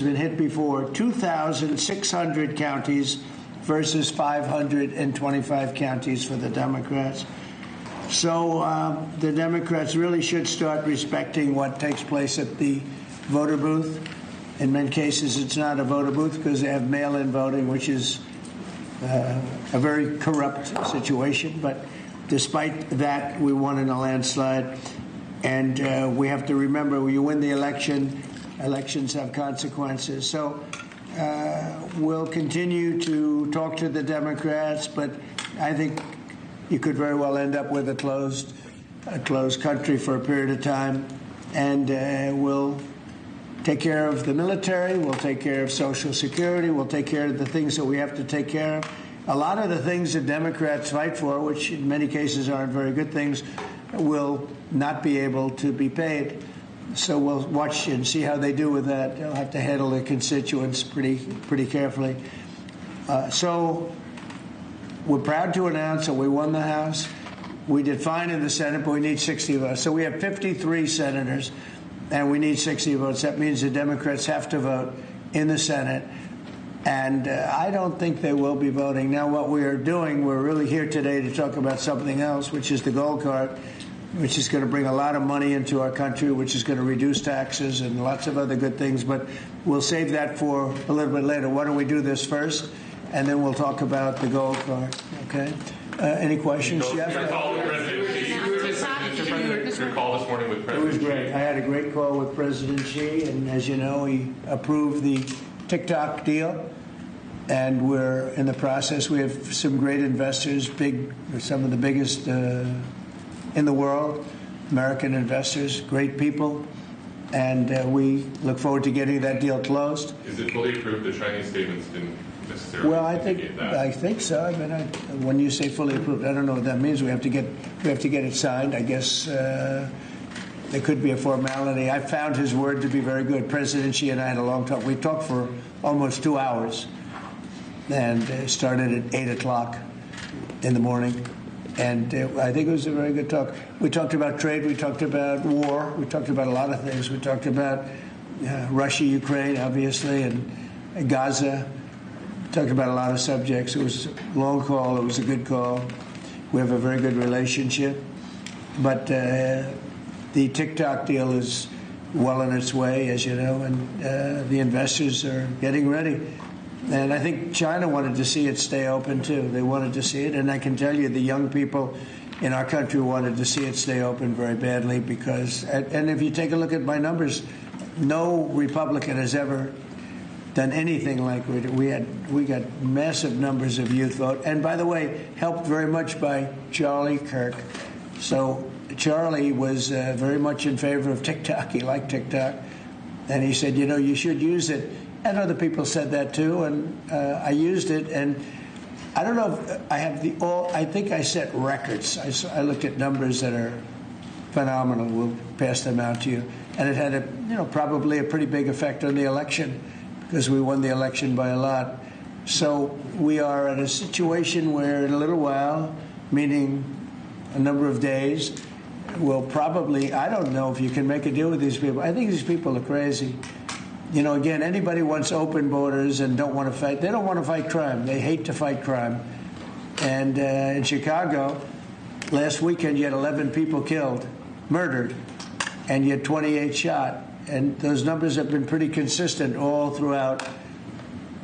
been hit before, 2,600 counties versus 525 counties for the Democrats. So the Democrats really should start respecting what takes place at the voter booth. In many cases, it's not a voter booth because they have mail-in voting, which is a very corrupt situation. But despite that, we won in a landslide. And we have to remember, when you win the election, elections have consequences. So we'll continue to talk to the Democrats, but I think you could very well end up with a closed country for a period of time. And we'll take care of the military, we'll take care of Social Security, we'll take care of the things that we have to take care of. A lot of the things that Democrats fight for, which in many cases aren't very good things, will not be able to be paid. So we'll watch and see how they do with that. They'll have to handle their constituents pretty carefully. So we're proud to announce that we won the House. We did fine in the Senate, but we need 60 votes. So we have 53 senators, and we need 60 votes. That means the Democrats have to vote in the Senate. And I don't think they will be voting. Now, what we are doing, we're really here today to talk about something else, which is the gold card, which is going to bring a lot of money into our country, which is going to reduce taxes and lots of other good things. But we'll save that for a little bit later. Why don't we do this first, and then we'll talk about the gold card, okay? Any questions, Jeff? Your call with President Xi. Your call this morning with President Xi. It was great. I had a great call with President Xi, and as you know, he approved the TikTok deal, and we're in the process. We have some great investors, some of the biggest in the world, American investors, great people, and we look forward to getting that deal closed. Is it fully approved? The Chinese statements didn't necessarily. Well, I think so. I mean, when you say fully approved, I don't know what that means. We have to get it signed. I guess there could be a formality. I found his word to be very good. President Xi and I had a long talk. We talked for almost 2 hours, and started at 8 o'clock in the morning. And I think it was a very good talk. We talked about trade. We talked about war. We talked about a lot of things. We talked about Russia, Ukraine, obviously, and Gaza. We talked about a lot of subjects. It was a long call. It was a good call. We have a very good relationship. But the TikTok deal is well on its way, as you know, and the investors are getting ready. And I think China wanted to see it stay open, too. They wanted to see it. And I can tell you the young people in our country wanted to see it stay open very badly because, and if you take a look at my numbers, no Republican has ever done anything like we did. We got massive numbers of youth vote. And by the way, helped very much by Charlie Kirk. So Charlie was very much in favor of TikTok. He liked TikTok. And he said, you know, you should use it. And other people said that too, and I used it, and I don't know if I have I think I set records. I looked at numbers that are phenomenal. We'll pass them out to you. And it had probably a pretty big effect on the election because we won the election by a lot. So we are at a situation where in a little while, meaning a number of days, we'll probably, I don't know if you can make a deal with these people. I think these people are crazy. You know, again, anybody wants open borders and don't want to fight. They don't want to fight crime. They hate to fight crime. And in Chicago, last weekend, you had 11 people killed, murdered, and you had 28 shot. And those numbers have been pretty consistent all throughout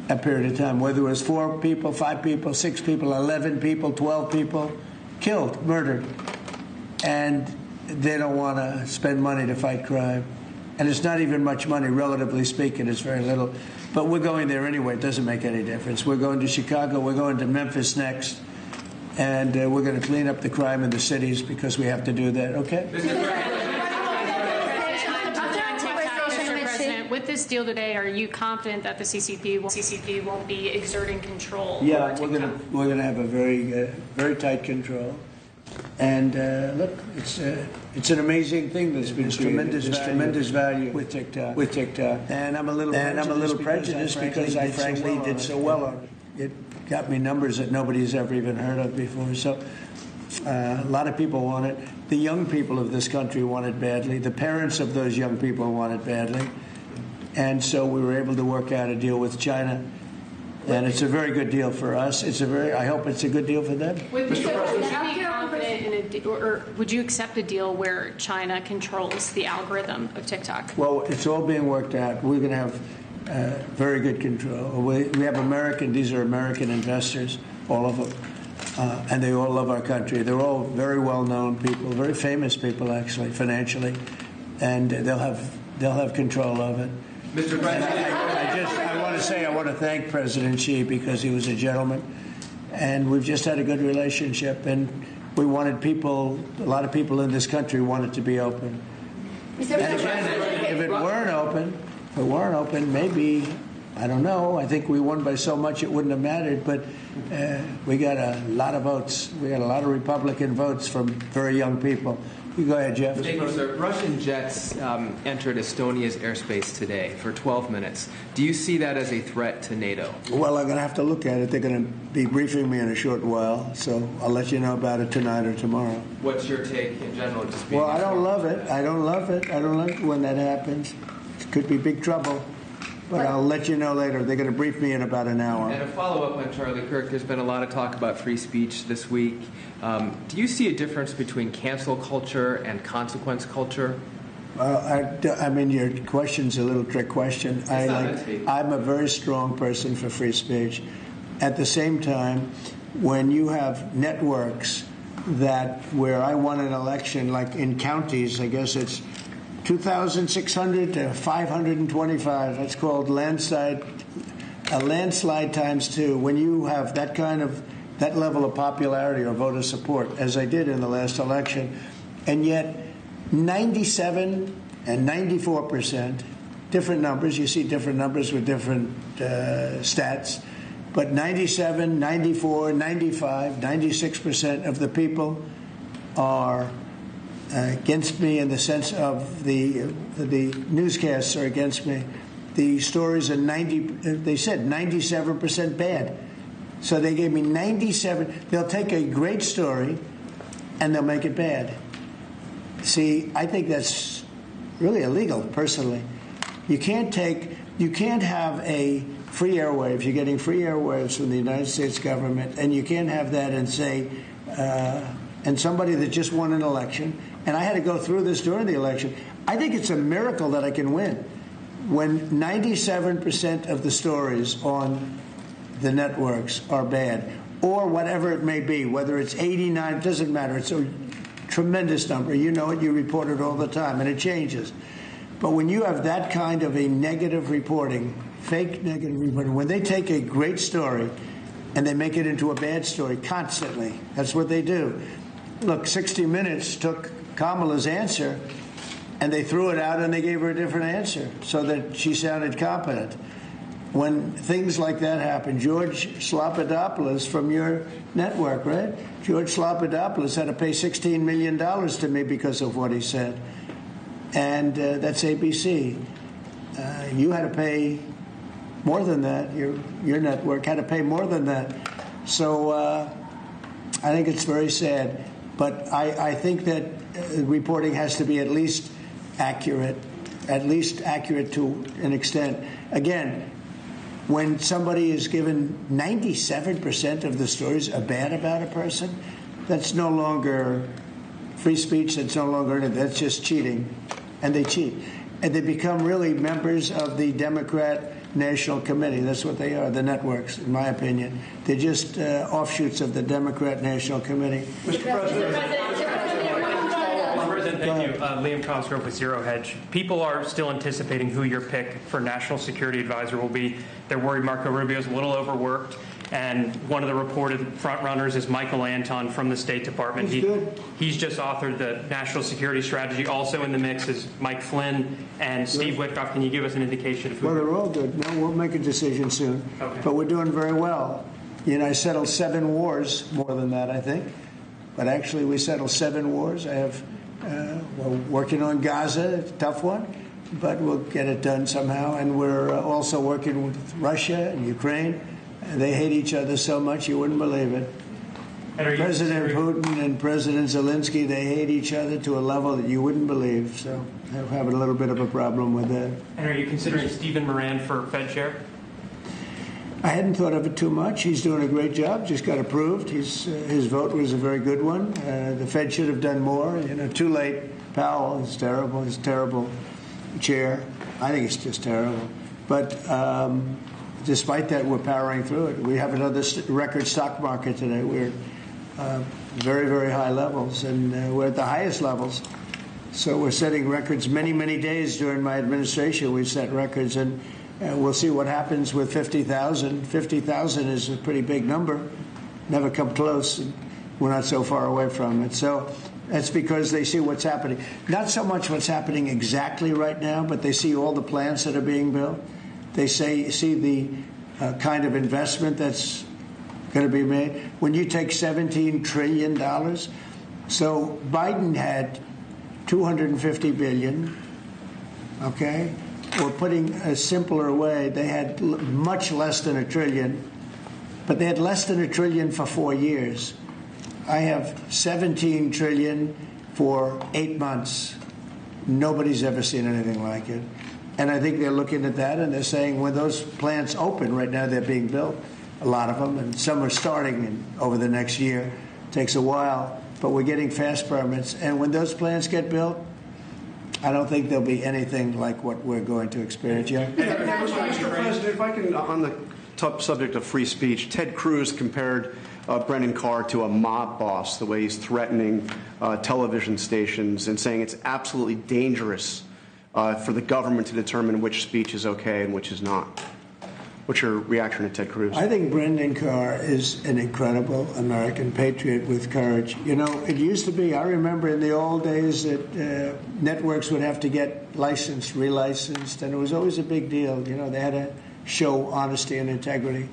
a period of time, whether it was 4 people, 5 people, 6 people, 11 people, 12 people killed, murdered. And they don't want to spend money to fight crime. And it's not even much money, relatively speaking. It's very little. But we're going there anyway. It doesn't make any difference. We're going to Chicago. We're going to Memphis next. And we're going to clean up the crime in the cities because we have to do that. Okay? Mr. President, with this deal today, are you confident that the CCP won't be exerting control? Yeah, we're going to have a very tight control. And look, it's an amazing thing that's been tremendous value with TikTok. And I'm a little prejudiced because I frankly did so well on it. It got me numbers that nobody's ever even heard of before. So a lot of people want it. The young people of this country want it badly. The parents of those young people want it badly. And so we were able to work out a deal with China. And it's a very good deal for us. I hope it's a good deal for them. Would you be confident in or would you accept a deal where China controls the algorithm of TikTok? Well, it's all being worked out. We're going to have very good control. We have these are American investors, all of them, and they all love our country. They're all very well-known people, very famous people, actually, financially, and they'll have control of it. Mr. President, I want to thank President Xi because he was a gentleman, and we've just had a good relationship, and we wanted a lot of people in this country wanted to be open. And again, if it weren't open, maybe, I don't know, I think we won by so much it wouldn't have mattered, but we got a lot of votes. We got a lot of Republican votes from very young people. You go ahead, Jeff. Thank you, sir. Russian jets entered Estonia's airspace today for 12 minutes. Do you see that as a threat to NATO? Well, I'm going to have to look at it. They're going to be briefing me in a short while, so I'll let you know about it tonight or tomorrow. What's your take in general? Well, I don't love it. I don't love it when that happens. It could be big trouble. But I'll let you know later. They're going to brief me in about an hour. And a follow-up on Charlie Kirk. There's been a lot of talk about free speech this week. Do you see a difference between cancel culture and consequence culture? I mean, your question's a little trick question. I'm a very strong person for free speech. At the same time, when you have networks where I won an election, like in counties, I guess it's 2,600 to 525. That's called a landslide times 2. When you have that level of popularity or voter support, as I did in the last election, and yet 97 and 94%, different numbers. You see different numbers with different stats, but 997, 94, 95, 96% of the people are against me in the sense of the newscasts are against me. The stories are they said 97% bad. So they gave me 97. They'll take a great story and they'll make it bad. See, I think that's really illegal, personally. You can't have a free airwaves. You're getting free airwaves from the United States government, and you can't have that and say, and somebody that just won an election, and I had to go through this during the election. I think it's a miracle that I can win when 97% of the stories on the networks are bad, or whatever it may be, whether it's 89, it doesn't matter. It's a tremendous number. You know it, you report it all the time, and it changes. But when you have that kind of a negative reporting, fake negative reporting, when they take a great story and they make it into a bad story constantly, that's what they do. Look, 60 Minutes took Kamala's answer, and they threw it out and they gave her a different answer so that she sounded competent. When things like that happen, George Slopadopoulos from your network, right? George Slopadopoulos had to pay $16 million to me because of what he said. And that's ABC. You had to pay more than that. Your network had to pay more than that. So I think it's very sad. But I think that reporting has to be at least accurate to an extent. Again, when somebody is given 97% of the stories are bad about a person, that's no longer free speech. That's no longer, that's just cheating. And they cheat. And they become really members of the Democrat National Committee. That's what they are, the networks, in my opinion. They're just offshoots of the Democrat National Committee. Mr. President, thank you. Liam Cosgrove with Zero Hedge. People are still anticipating who your pick for National Security Advisor will be. They're worried Marco Rubio is a little overworked. And one of the reported frontrunners is Michael Anton from the State Department. He's just authored the National Security Strategy. Also in the mix is Mike Flynn and Steve Witkoff. Can you give us an indication of who? Well, they're all good. No, we'll make a decision soon. Okay. But we're doing very well. You know, I settled 7 wars, more than that, I think. But actually, we settled 7 wars. I have, we're working on Gaza, a tough one, but we'll get it done somehow. And we're also working with Russia and Ukraine. They hate each other so much you wouldn't believe it. President Putin and President Zelensky, they hate each other to a level that you wouldn't believe. So I'm having a little bit of a problem with that. And are you considering Stephen Moran for Fed chair? I hadn't thought of it too much. He's doing a great job. Just got approved. His vote was a very good one. The Fed should have done more. Too late. Powell is terrible. He's a terrible chair. I think it's just terrible. But despite that, we're powering through it. We have another record stock market today. We're very, very high levels, and we're at the highest levels. So we're setting records. Many, many days during my administration, we've set records, and we'll see what happens with 50,000. 50,000 is a pretty big number. Never come close. We're not so far away from it. So that's because they see what's happening. Not so much what's happening exactly right now, but they see all the plants that are being built. They see the kind of investment that's going to be made. When you take $17 trillion, so Biden had $250 billion, okay? Or putting a simpler way, they had much less than $1 trillion, but they had less than $1 trillion for 4 years. I have $17 trillion for 8 months. Nobody's ever seen anything like it. And I think they're looking at that and they're saying when those plants open, right now they're being built, a lot of them, and some are starting over the next year. It takes a while, but we're getting fast permits. And when those plants get built, I don't think there'll be anything like what we're going to experience yet. Mr. President, if I can, on the top subject of free speech, Ted Cruz compared Brendan Carr to a mob boss, the way he's threatening television stations and saying it's absolutely dangerous for the government to determine which speech is okay and which is not. What's your reaction to Ted Cruz? I think Brendan Carr is an incredible American patriot with courage. It used to be, I remember in the old days that networks would have to get licensed, relicensed, and it was always a big deal. They had to show honesty and integrity.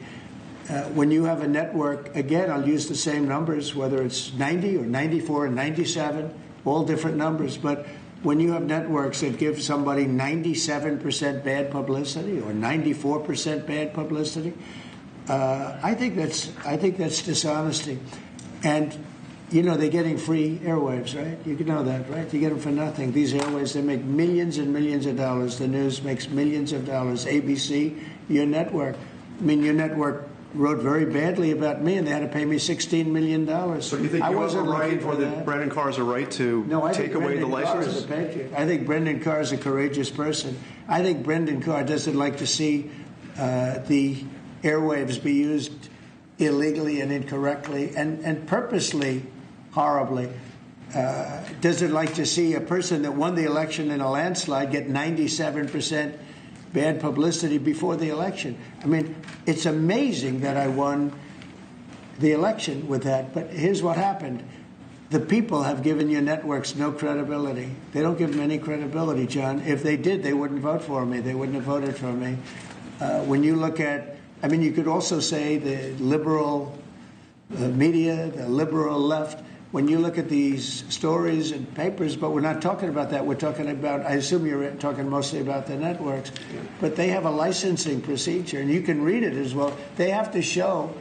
When you have a network, again, I'll use the same numbers, whether it's 90 or 94 or 97, all different numbers, but when you have networks that give somebody 97% bad publicity or 94% bad publicity, I think that's dishonesty. And they're getting free airwaves, right? You know that, right? You get them for nothing. These airwaves, they make millions and millions of dollars. The news makes millions of dollars. ABC, your network. Your network wrote very badly about me, and they had to pay me $16 million. So do you think you have a right, or that Brendan Carr has a right to take away the license? I think Brendan Carr is a courageous person. I think Brendan Carr doesn't like to see the airwaves be used illegally and incorrectly and purposely horribly. Doesn't like to see a person that won the election in a landslide get 97% bad publicity before the election. It's amazing that I won the election with that, but here's what happened. The people have given your networks no credibility. They don't give them any credibility, John. If they did, they wouldn't vote for me. They wouldn't have voted for me. When you look at, you could also say the liberal media, the liberal left, when you look at these stories and papers, but we're not talking about that. We're talking about, I assume you're talking mostly about the networks, but they have a licensing procedure, and you can read it as well. They have to show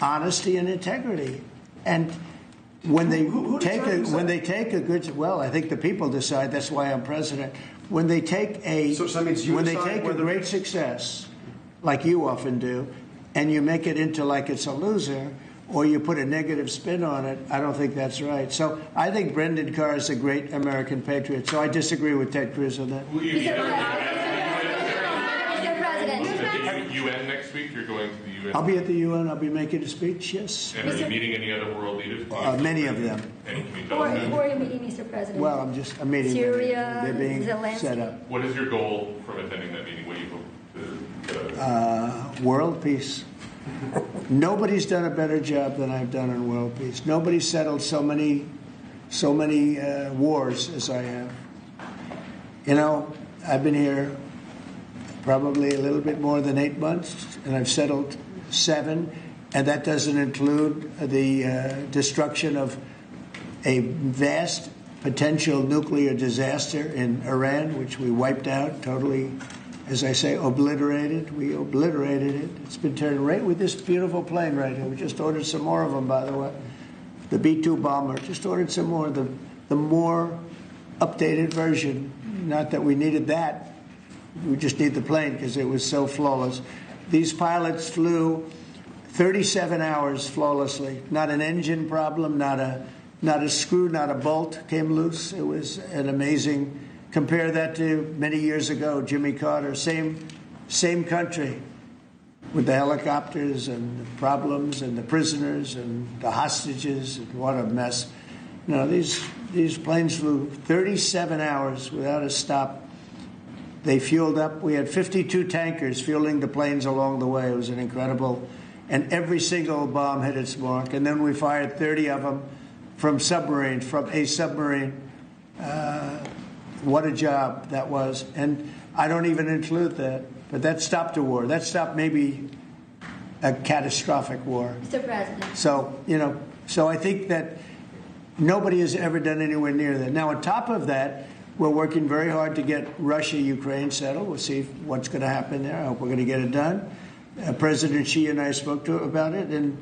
honesty and integrity. And when they take a good, well, I think the people decide. That's why I'm president. When they take a great success, like you often do, and you make it into like it's a loser, or you put a negative spin on it, I don't think that's right. So I think Brendan Carr is a great American patriot. So I disagree with Ted Cruz on that. Mr. President. UN next week? You're going to the UN? I'll be at the UN. I'll be making a speech, yes. And are you meeting any other world leaders? Many of them. Who are you meeting, Mr. President? Well, I'm meeting Syria, them. They're being Zelensky. set up. What is your goal from attending that meeting? What do you hope to get out of it? World peace. Nobody's done a better job than I've done on world peace. Nobody's settled so many wars as I have. I've been here probably a little bit more than 8 months, and I've settled 7, and that doesn't include the destruction of a vast potential nuclear disaster in Iran, which we wiped out totally. As I say, obliterated. We obliterated it. It's been turned right with this beautiful plane right here. We just ordered some more of them, by the way. the B-2 bomber. Just ordered some more, the more updated version. Not that we needed that. We just need the plane because it was so flawless. These pilots flew 37 hours flawlessly. Not an engine problem, not a screw, not a bolt came loose. It was an amazing. Compare that to many years ago, Jimmy Carter, same country, with the helicopters and the problems and the prisoners and the hostages. And what a mess. No, these planes flew 37 hours without a stop. They fueled up. We had 52 tankers fueling the planes along the way. It was an incredible. And every single bomb hit its mark. And then we fired 30 of them from a submarine. What a job that was. And I don't even include that. But that stopped a war. That stopped maybe a catastrophic war. Mr. President. So I think that nobody has ever done anywhere near that. Now, on top of that, we're working very hard to get Russia-Ukraine settled. We'll see what's going to happen there. I hope we're going to get it done. President Xi and I spoke to him about it, and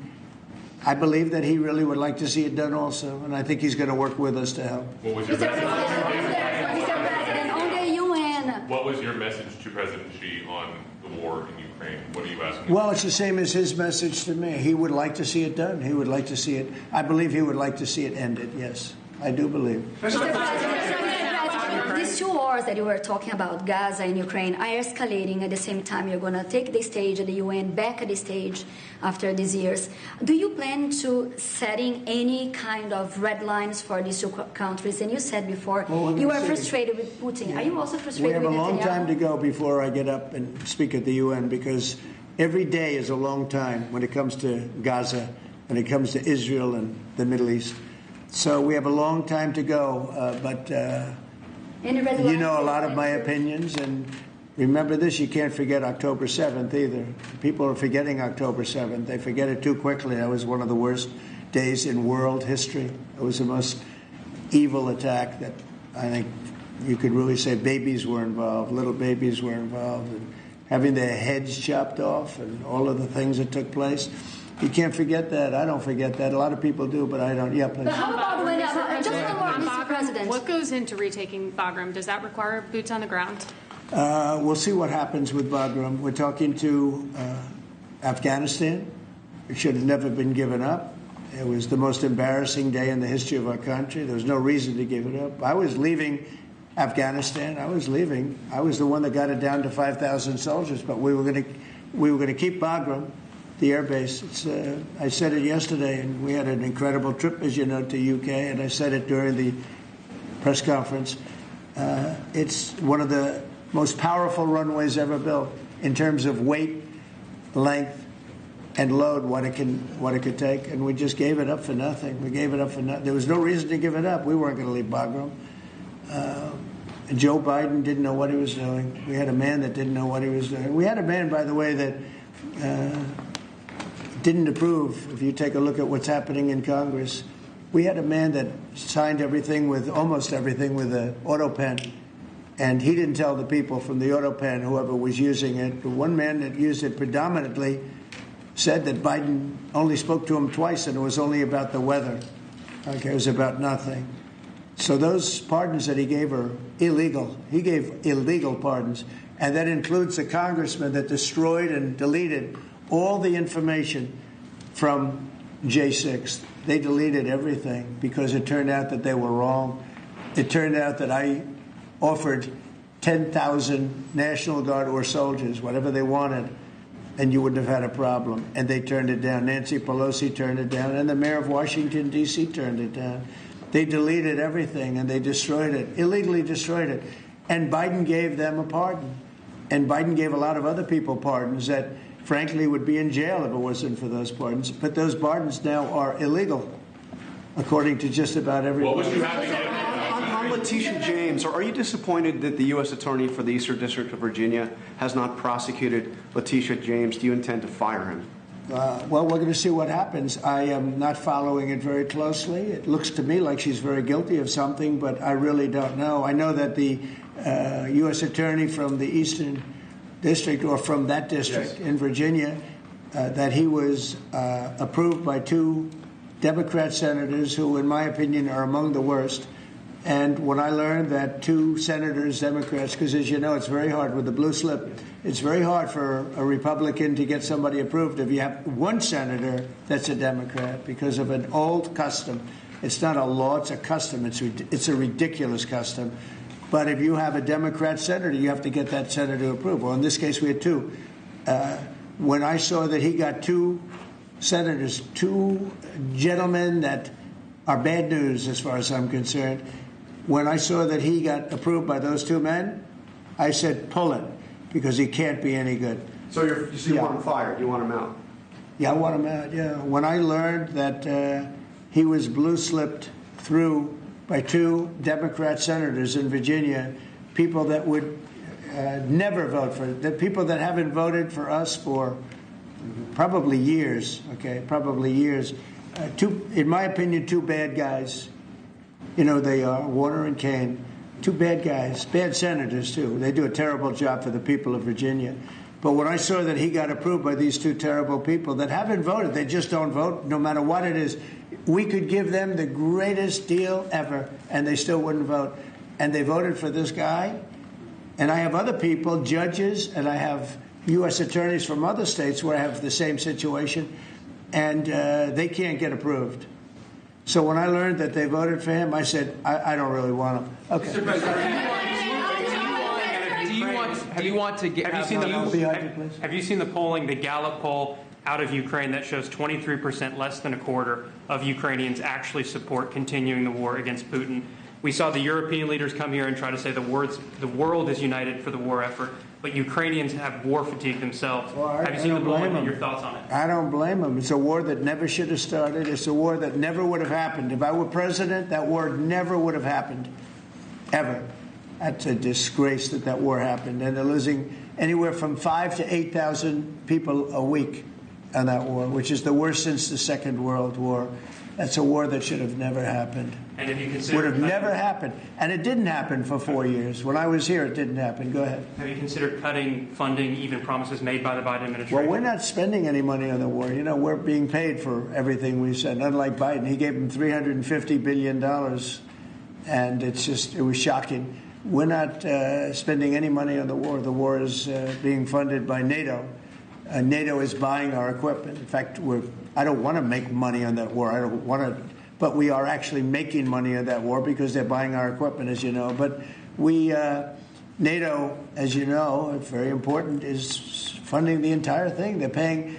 I believe that he really would like to see it done also, and I think he's going to work with us to help. What was your Mr. President, on the UN. What was your message to President Xi on the war in Ukraine? What are you asking? Well, it's the same as his message to me. He would like to see it done. He would like to see it. I believe he would like to see it ended, yes. I do believe. Mr. President, these two wars that you were talking about, Gaza and Ukraine, are escalating at the same time. You're going to take the stage at the UN, back at the stage after these years. Do you plan to setting any kind of red lines for these two countries? And you said before you were frustrated with Putin. Yeah. Are you also frustrated with Netanyahu? We have a long time to go before I get up and speak at the UN, because every day is a long time when it comes to Gaza, when it comes to Israel and the Middle East. So we have a long time to go, but you know a lot of my opinions, and remember this, you can't forget October 7th either. People are forgetting October 7th. They forget it too quickly. That was one of the worst days in world history. It was the most evil attack that I think you could really say babies were involved, little babies were involved, and having their heads chopped off and all of the things that took place. You can't forget that. I don't forget that. A lot of people do, but I don't. Yeah, please. But how about when, just one more, Mr. President. What goes into retaking Bagram? Does that require boots on the ground? We'll see what happens with Bagram. We're talking to Afghanistan. It should have never been given up. It was the most embarrassing day in the history of our country. There was no reason to give it up. I was leaving Afghanistan. I was leaving. I was the one that got it down to 5,000 soldiers, but we were going to keep Bagram, the air base. I said it yesterday, and we had an incredible trip, as you know, to UK, and I said it during the press conference. It's one of the most powerful runways ever built in terms of weight, length, and load, what it could take, and we just gave it up for nothing. We gave it up for nothing. There was no reason to give it up. We weren't going to leave Bagram. Joe Biden didn't know what he was doing. We had a man that didn't know what he was doing. We had a man, by the way, that didn't approve. If you take a look at what's happening in Congress, we had a man that signed almost everything with an auto pen, and he didn't tell the people from the auto pen, whoever was using it. The one man that used it predominantly said that Biden only spoke to him twice, and it was only about the weather. Okay, it was about nothing. So those pardons that he gave are illegal. He gave illegal pardons, and that includes the congressman that destroyed and deleted all the information from J6. They deleted everything because it turned out that they were wrong. It turned out that I offered 10,000 National Guard or soldiers, whatever they wanted, and you wouldn't have had a problem. And they turned it down. Nancy Pelosi turned it down, and the mayor of Washington, D.C. turned it down. They deleted everything, and they destroyed it, illegally destroyed it. And Biden gave them a pardon. And Biden gave a lot of other people pardons that, frankly, would be in jail if it wasn't for those pardons. But those pardons now are illegal, according to just about everyone. What was you having on Letitia James, are you disappointed that the U.S. Attorney for the Eastern District of Virginia has not prosecuted Letitia James? Do you intend to fire him? Well, we're going to see what happens. I am not following it very closely. It looks to me like she's very guilty of something, but I really don't know. I know that the U.S. Attorney from the Eastern District, or from that district in Virginia, that he was approved by two Democrat senators who, in my opinion, are among the worst. And when I learned that 2 senators, Democrats, because as you know, it's very hard with the blue slip, it's very hard for a Republican to get somebody approved if you have 1 senator that's a Democrat because of an old custom. It's not a law, it's a custom. It's a ridiculous custom. But if you have a Democrat senator, you have to get that senator approved. Well, in this case, we had 2. When I saw that he got 2 senators, 2 gentlemen that are bad news as far as I'm concerned, when I saw that he got approved by those 2 men, I said, pull it, because he can't be any good. So you want him fired? You want him out? Yeah, I want him out, yeah. When I learned that he was blue-slipped through by 2 Democrat senators in Virginia, people that would never vote for it, the people that haven't voted for us for probably years, probably years. In my opinion, 2 bad guys. You know, they are Warner and Kane, 2 bad guys, bad senators, too. They do a terrible job for the people of Virginia. But when I saw that he got approved by these 2 terrible people that haven't voted, they just don't vote, no matter what it is, we could give them the greatest deal ever, and they still wouldn't vote. And they voted for this guy. And I have other people, judges, and I have U.S. attorneys from other states where I have the same situation, and they can't get approved. So when I learned that they voted for him, I said, I don't really want him. Okay. Have you seen the polling, the Gallup poll out of Ukraine that shows 23%, less than a quarter of Ukrainians actually support continuing the war against Putin? We saw the European leaders come here and try to say the world is united for the war effort, but Ukrainians have war fatigue themselves. Have you seen the polling and your thoughts on it? I don't blame them. It's a war that never should have started. It's a war that never would have happened. If I were president, that war never would have happened, ever. That's a disgrace that war happened. And they're losing anywhere from 5,000 to 8,000 people a week on that war, which is the worst since the Second World War. That's a war that should have never happened. And if you consider, would have never happened. And it didn't happen for 4 years. When I was here, it didn't happen. Go ahead. Have you considered cutting funding, even promises made by the Biden administration? Well, we're not spending any money on the war. You know, we're being paid for everything we said. Unlike Biden, he gave them $350 billion. And it was shocking. We're not spending any money on the war. The war is being funded by NATO. NATO is buying our equipment. In fact, I don't want to make money on that war. I don't want to, but we are actually making money on that war because they're buying our equipment, as you know. But NATO, as you know, very important, is funding the entire thing. They're paying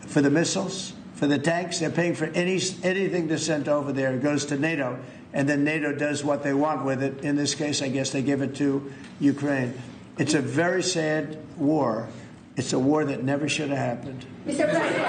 for the missiles, for the tanks. They're paying for anything that's sent over there. It goes to NATO, and then NATO does what they want with it. In this case, I guess they give it to Ukraine. It's a very sad war. It's a war that never should have happened. Mr. President.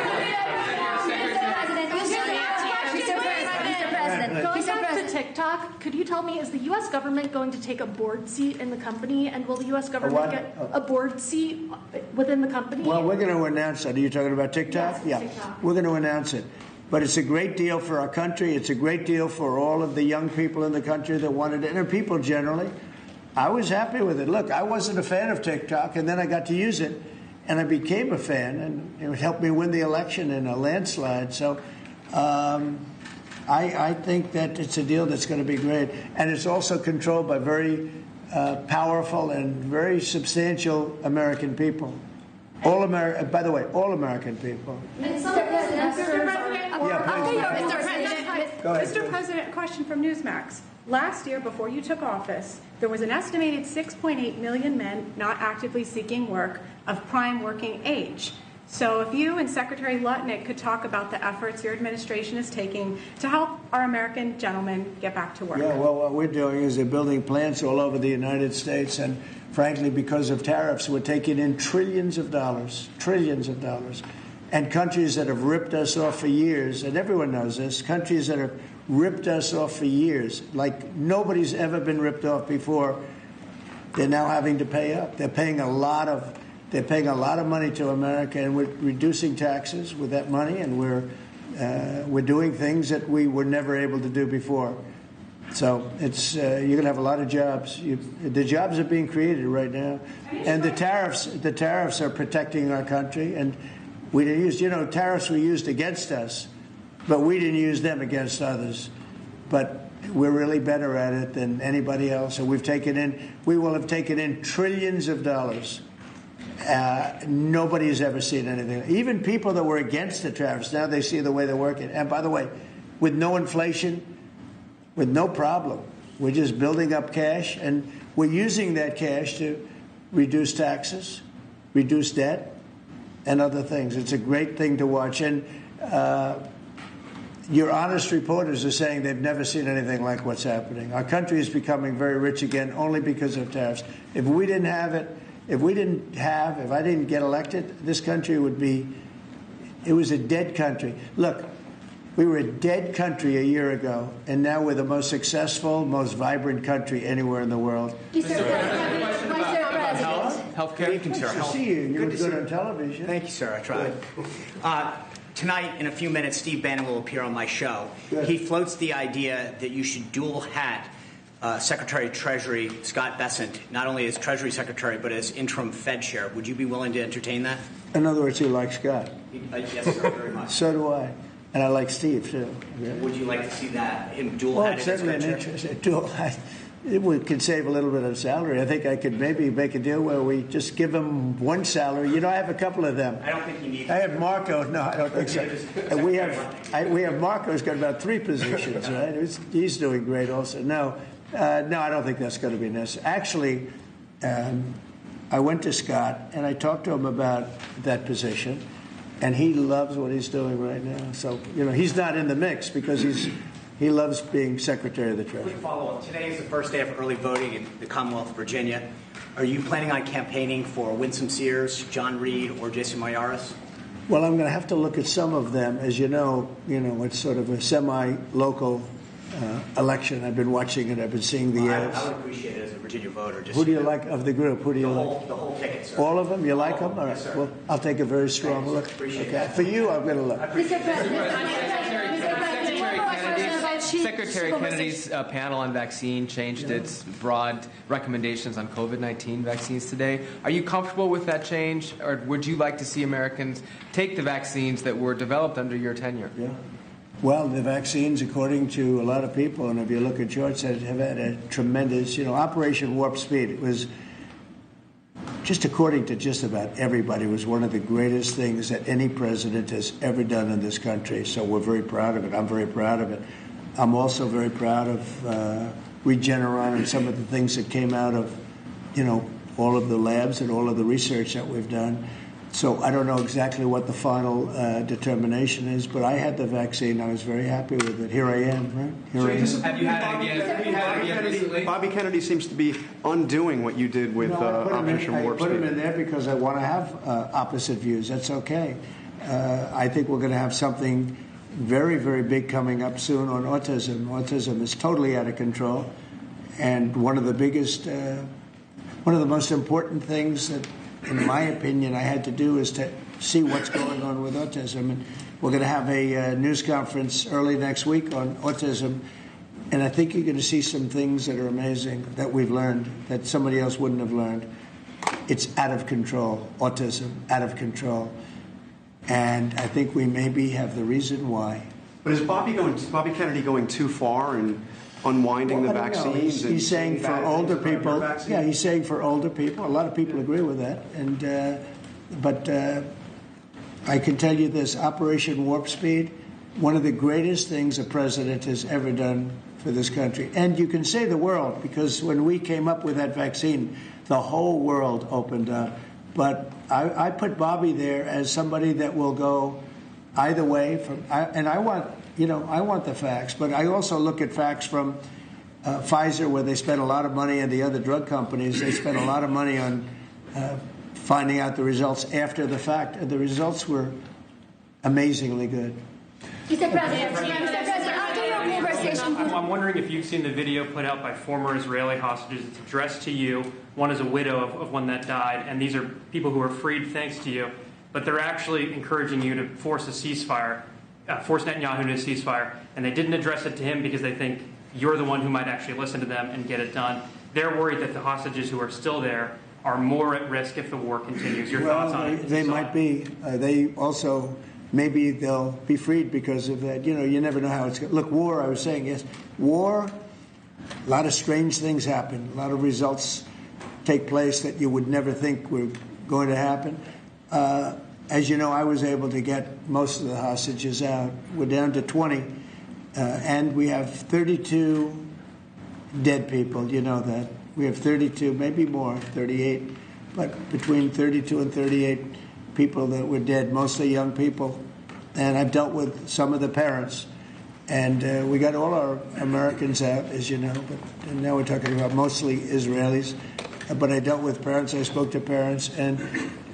Going back to TikTok, could you tell me, is the U.S. government going to take a board seat in the company, and will the U.S. government get a board seat within the company? Well, we're going to announce that. Are you talking about TikTok? Yes, yeah, TikTok. We're going to announce it. But it's a great deal for our country. It's a great deal for all of the young people in the country that wanted it, and people generally. I was happy with it. Look, I wasn't a fan of TikTok, and then I got to use it, and I became a fan, and it helped me win the election in a landslide. So I think that it's a deal that's going to be great. And it's also controlled by very powerful and very substantial American people. By the way, all American people. Mr. President. Mr. President, a question from Newsmax. Last year, before you took office, there was an estimated 6.8 million men not actively seeking work of prime working age. So if you and Secretary Lutnick could talk about the efforts your administration is taking to help our American gentlemen get back to work. Yeah, well, what we're doing is they're building plants all over the United States, and frankly, because of tariffs, we're taking in trillions of dollars. And countries that have ripped us off for years, and everyone knows this, countries that have ripped us off for years, like nobody's ever been ripped off before, they're now having to pay up. They're paying a lot of money to America, and we're reducing taxes with that money, and we're doing things that we were never able to do before. So it's you're going to have a lot of jobs. The jobs are being created right now, and the tariffs are protecting our country. And we used, tariffs were used against us but we didn't use them against others. But we're really better at it than anybody else. And we will have taken in trillions of dollars. Nobody has ever seen anything. Even people that were against the tariffs, now they see the way they're working. And by the way, with no inflation, with no problem, we're just building up cash, and we're using that cash to reduce taxes, reduce debt, and other things. It's a great thing to watch. And your honest reporters are saying they've never seen anything like what's happening. Our country is becoming very rich again only because of tariffs. If we didn't have it, if I didn't get elected, this country it was a dead country. Look, we were a dead country a year ago, and now we're the most successful, most vibrant country anywhere in the world. Healthcare. Good to see you. You were good on television. Thank you, sir. I tried. Tonight, in a few minutes, Steve Bannon will appear on my show. Good. He floats the idea that you should dual hat Secretary of Treasury Scott Bessent, not only as Treasury Secretary, but as interim Fed chair. Would you be willing to entertain that? In other words, you like Scott. Yes, sir, very much. So do I. And I like Steve, too. Yeah. Would you like to see that, him dual Well, hatted it's as certainly Fed an chair? interest. Dual hat. We could save a little bit of salary. I think I could maybe make a deal where we just give him one salary. You know, I have a couple of them. I don't think you need. I have Marco. No, I don't think so. And we have Marco's got about 3 positions, right? He's doing great also. No, I don't think that's going to be necessary. Actually, I went to Scott and I talked to him about that position, and he loves what he's doing right now. So, you know, he's not in the mix because he loves being Secretary of the Treasury. Quick follow-up. Today is the first day of early voting in the Commonwealth of Virginia. Are you planning on campaigning for Winsome Sears, John Reed, or Jason Mayaris? Well, I'm going to have to look at some of them. As you know, it's sort of a semi-local election. I've been watching it. I've been seeing the ads. I would appreciate it as a Virginia voter. Who do you like of the group? Who do you like? The whole ticket, sir. All of them? You like them? All right. Yes, sir. Well, I'll take a very strong look. Appreciate that. For you, I'm going to look. Secretary Kennedy's panel on vaccine changed its broad recommendations on COVID-19 vaccines today. Are you comfortable with that change, or would you like to see Americans take the vaccines that were developed under your tenure? Yeah. Well, the vaccines, according to a lot of people, and if you look at charts, have had a tremendous, Operation Warp Speed. It was, just according to just about everybody, was one of the greatest things that any president has ever done in this country. So we're very proud of it. I'm very proud of it. I'm also very proud of Regeneron and some of the things that came out of, all of the labs and all of the research that we've done. So I don't know exactly what the final determination is, but I had the vaccine. I was very happy with it. Here I am, right? Have you had it again? Recently? Bobby Kennedy seems to be undoing what you did with Operation Warp Speed. I put him in there because I want to have opposite views. That's okay. I think we're going to have something very, very big coming up soon on autism. Autism is totally out of control. And one of the most important things that, in my opinion, I had to do is to see what's going on with autism. And we're going to have a news conference early next week on autism. And I think you're going to see some things that are amazing that we've learned that somebody else wouldn't have learned. It's out of control, autism, out of control. And I think we maybe have the reason why. But is Bobby Kennedy going too far in unwinding the vaccines? He's saying for older people. Yeah, he's saying for older people. A lot of people agree with that. And but I can tell you this: Operation Warp Speed, one of the greatest things a president has ever done for this country. And you can say the world, because when we came up with that vaccine, the whole world opened up. But I put Bobby there as somebody that will go either way. I want the facts, but I also look at facts from Pfizer, where they spent a lot of money, and the other drug companies, they spent a lot of money on finding out the results after the fact. And the results were amazingly good. Mr. President, after your conversation... I'm wondering if you've seen the video put out by former Israeli hostages. It's addressed to you. One is a widow of one that died, and these are people who were freed thanks to you. But they're actually encouraging you to force a ceasefire, force Netanyahu to a ceasefire, and they didn't address it to him because they think you're the one who might actually listen to them and get it done. They're worried that the hostages who are still there are more at risk if the war continues. Your thoughts on it? They might be. They also maybe they'll be freed because of that. You know, you never know how it's going to look. War, I was saying, yes, war, a lot of strange things happen. A lot of results take place that you would never think were going to happen. As you know, I was able to get most of the hostages out. We're down to 20, and we have 32 dead people. You know that. We have 32, maybe more, 38, but between 32 and 38 people that were dead, mostly young people. And I've dealt with some of the parents. And we got all our Americans out, as you know, but now we're talking about mostly Israelis. But I dealt with parents, I spoke to parents, and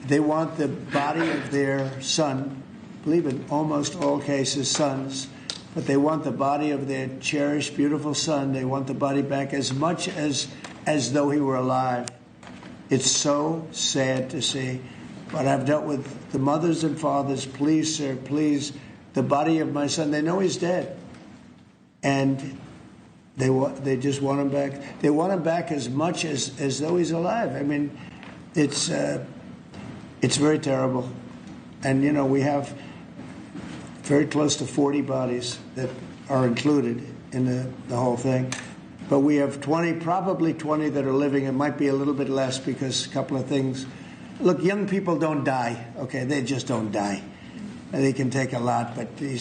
they want the body of their son, I believe in almost all cases sons, but they want the body of their cherished, beautiful son. They want the body back as much as though he were alive. It's so sad to see. But I've dealt with the mothers and fathers. Please, sir, please, the body of my son. They know he's dead, and they just want him back. They want him back as much as though he's alive. I mean, it's very terrible, and you know we have very close to 40 bodies that are included in the whole thing. But we have 20, probably 20 that are living. It might be a little bit less because a couple of things. Look, young people don't die, okay? They just don't die. And they can take a lot, but a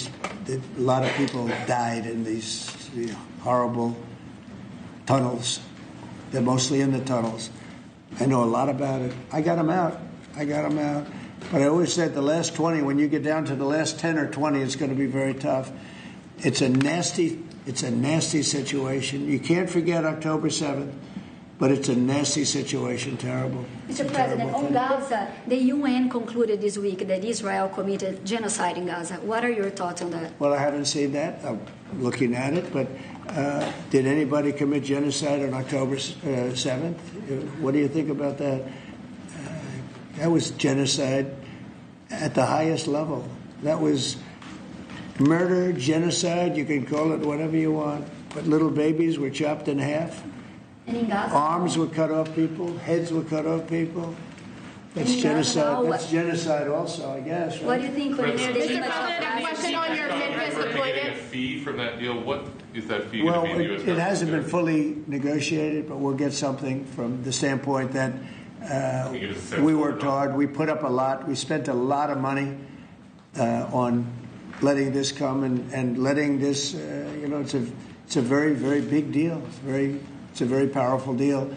lot of people died in these horrible tunnels. They're mostly in the tunnels. I know a lot about it. I got them out. But I always said the last 20, when you get down to the last 10 or 20, it's going to be very tough. It's a nasty situation. You can't forget October 7th. But it's a nasty situation, terrible. Mr. President, on Gaza, the UN concluded this week that Israel committed genocide in Gaza. What are your thoughts on that? Well, I haven't seen that. I'm looking at it. But did anybody commit genocide on October 7th? What do you think about that? That was genocide at the highest level. That was murder, genocide. You can call it whatever you want. But little babies were chopped in half. And in Gaza, arms were cut off people, heads were cut off people. That's genocide. That's genocide also, I guess. Right? What do you think when Mr. President, a question on your Memphis deployment. Getting a fee from that deal. What is that fee Well, going to be? it hasn't been fully negotiated, but we'll get something from the standpoint that we worked hard. We put up a lot. We spent a lot of money on letting this come and letting this. It's a very, very big deal. It's a very powerful deal.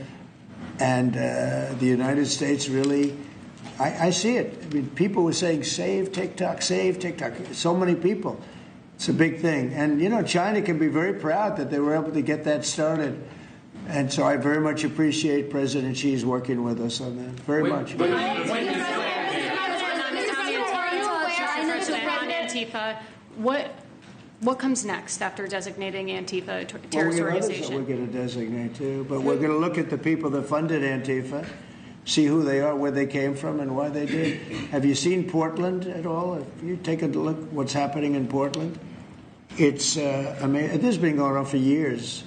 And the United States really, I see it. I mean, people were saying, save TikTok, save TikTok. So many people. It's a big thing. And, you know, China can be very proud that they were able to get that started. And so I very much appreciate President Xi's working with us on that. Very much. Antifa, what comes next after designating Antifa a terrorist organization? We're going to designate too, but we're going to look at the people that funded Antifa, see who they are, where they came from, and why they did. Have you seen Portland at all? If you take a look what's happening in Portland, it's this has been going on for years.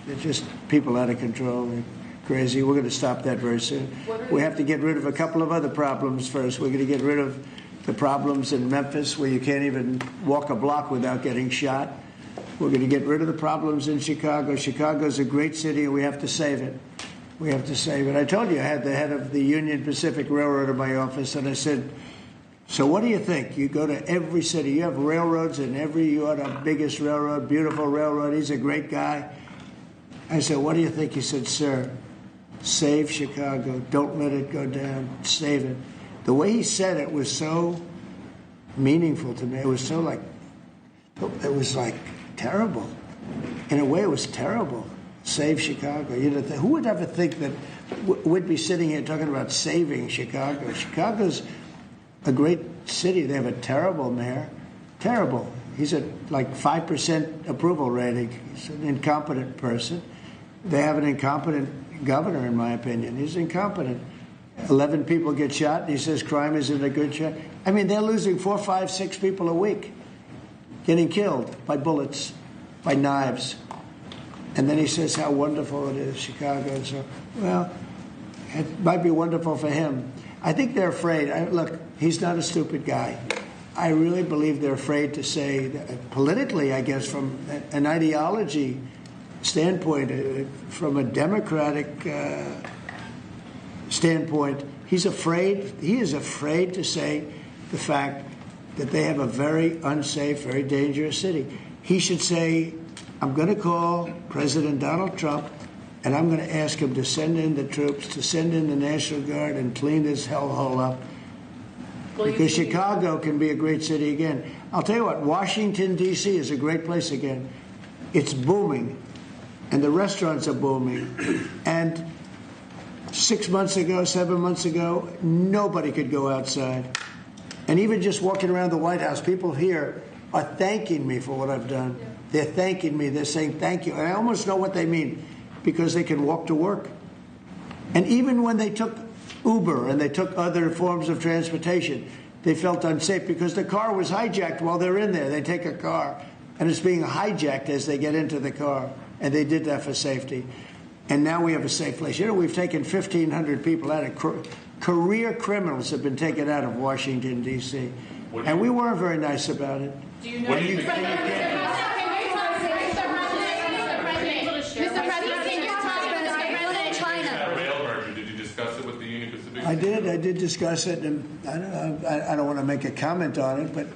It's just people out of control. They're crazy. We're going to stop that very soon. We have to get rid of a couple of other problems first. We're going to get rid of the problems in Memphis where you can't even walk a block without getting shot. We're going to get rid of the problems in Chicago. Chicago's a great city, and we have to save it. We have to save it. I told you I had the head of the Union Pacific Railroad in my office, and I said, so what do you think? You go to every city. You have railroads in you are the biggest railroad, beautiful railroad. He's a great guy. I said, what do you think? He said, sir, save Chicago. Don't let it go down. Save it. The way he said it was so meaningful to me. It was like terrible. In a way, it was terrible. Save Chicago. Who would ever think that we'd be sitting here talking about saving Chicago? Chicago's a great city. They have a terrible mayor. Terrible. He's at like 5% approval rating. He's an incompetent person. They have an incompetent governor, in my opinion. He's incompetent. 11 people get shot, and he says crime isn't a good shot. I mean, they're losing 4, 5, 6 people a week, getting killed by bullets, by knives. And then he says how wonderful it is, Chicago. So, well, it might be wonderful for him. I think they're afraid. Look, he's not a stupid guy. I really believe they're afraid to say, politically, I guess, from an ideology standpoint, from a democratic standpoint, he is afraid to say the fact that they have a very unsafe, very dangerous city. He should say, I'm going to call President Donald Trump, and I'm going to ask him to send in the troops, to send in the National Guard and clean this hellhole up. Because Chicago can be a great city again. I'll tell you what, Washington, D.C. is a great place again. It's booming, and the restaurants are booming. And 6 months ago, 7 months ago, nobody could go outside. And even just walking around the White House, people here are thanking me for what I've done. They're thanking me. They're saying thank you. And I almost know what they mean, because they can walk to work. And even when they took Uber and they took other forms of transportation, they felt unsafe because the car was hijacked while they're in there. They take a car, and it's being hijacked as they get into the car. And they did that for safety. And now we have a safe place. You know, we've taken 1,500 people out of career criminals have been taken out of Washington, D.C. And we weren't very nice about it. Do you know? Mr. President, can you talk about China? Rail merger. Did you discuss it with the Union Pacific? I did discuss it, and I don't want to make a comment on it, but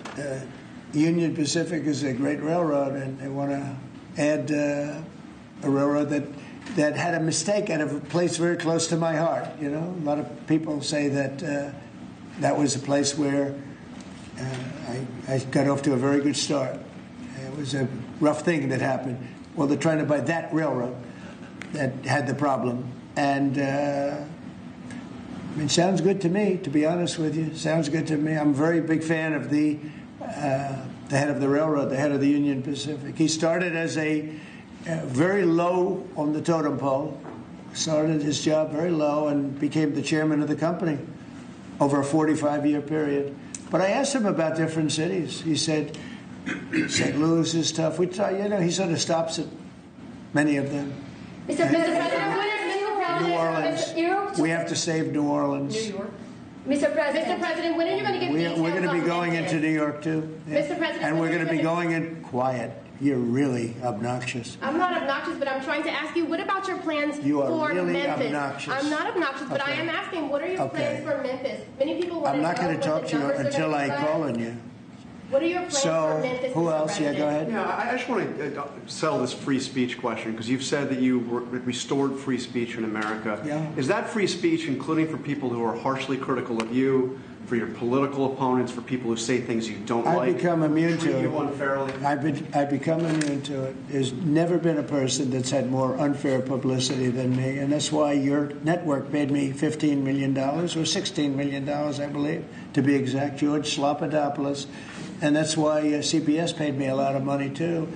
Union Pacific is a great railroad, and they want to add a railroad that had a mistake at a place very close to my heart. You know, a lot of people say that that was a place where I got off to a very good start. It was a rough thing that happened. Well, they're trying to buy that railroad that had the problem. And it sounds good to me, to be honest with you. Sounds good to me. I'm a very big fan of the head of the railroad, the head of the Union Pacific. He started as a very low on the totem pole, started his job very low and became the chairman of the company over a 45-year period. But I asked him about different cities. He said, St. Louis is tough. We try, you know, he sort of stops at many of them. Mr. President, New Orleans. We have to save New Orleans. New York. Mr. President, when are you going to get details We're going to be on going Memphis? into New York, too. Yeah. Mr. President, and we're when are going to you be gonna- going in quiet. You're really obnoxious. I'm not obnoxious, but I'm trying to ask you, what about your plans You are for really Memphis? obnoxious. I'm not obnoxious, but I Okay. am asking, what are your Okay. plans for Memphis? Many people want I'm not going to know talk what to the you numbers are until gonna I be like. call on you. What are your plans for So, Memphis, who Mr. else? Yeah, President? go ahead. Yeah, I just want to settle this free speech question, because you've said that you restored free speech in America. Yeah. Is that free speech including for people who are harshly critical of you, for your political opponents, for people who say things you don't like? I've become immune treat to you it. unfairly? I've become immune to it. There's never been a person that's had more unfair publicity than me, and that's why your network paid me $15 million, or $16 million, I believe, to be exact, George Slopadopoulos. And that's why CBS paid me a lot of money, too.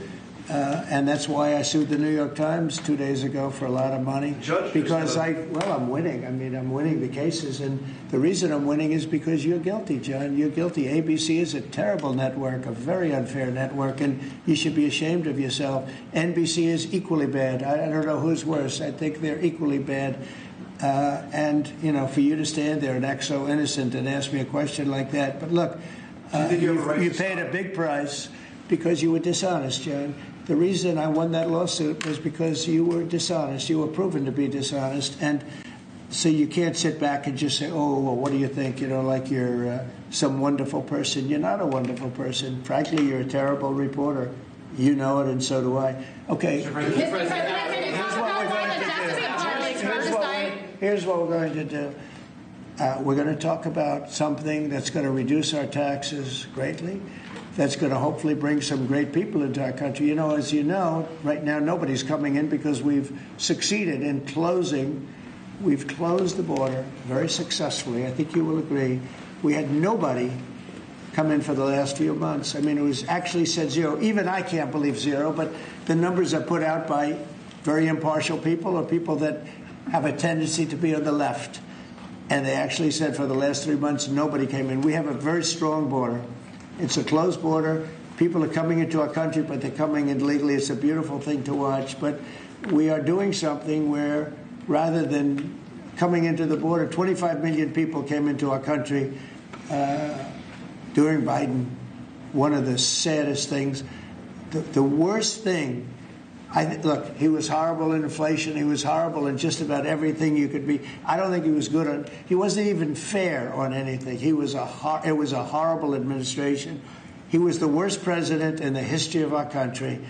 And that's why I sued the New York Times 2 days ago for a lot of money. Because I'm winning. I mean, I'm winning the cases. And the reason I'm winning is because you're guilty, John. You're guilty. ABC is a terrible network, a very unfair network, and you should be ashamed of yourself. NBC is equally bad. I don't know who's worse. I think they're equally bad. And, you know, for you to stand there and act so innocent and ask me a question like that. But look, you paid a big price because you were dishonest, John. The reason I won that lawsuit was because you were dishonest. You were proven to be dishonest. And so you can't sit back and just say, oh, well, what do you think? You know, like you're some wonderful person. You're not a wonderful person. Frankly, you're a terrible reporter. You know it, and so do I. Okay. Mr. President, can you talk about why the deficit parties Here's what we're going to do. We're going to talk about something that's going to reduce our taxes greatly, that's going to hopefully bring some great people into our country. You know, as you know, right now nobody's coming in because we've succeeded in closing. We've closed the border very successfully. I think you will agree. We had nobody come in for the last few months. I mean, it was actually said zero. Even I can't believe zero, but the numbers are put out by very impartial people or people that have a tendency to be on the left. And they actually said for the last 3 months, nobody came in. We have a very strong border. It's a closed border. People are coming into our country, but they're coming in legally. It's a beautiful thing to watch. But we are doing something where rather than coming into the border, 25 million people came into our country during Biden, one of the saddest things, the worst thing, look, he was horrible in inflation. He was horrible in just about everything you could be. I don't think he was good on, he wasn't even fair on anything. It was a horrible administration. He was the worst president in the history of our country,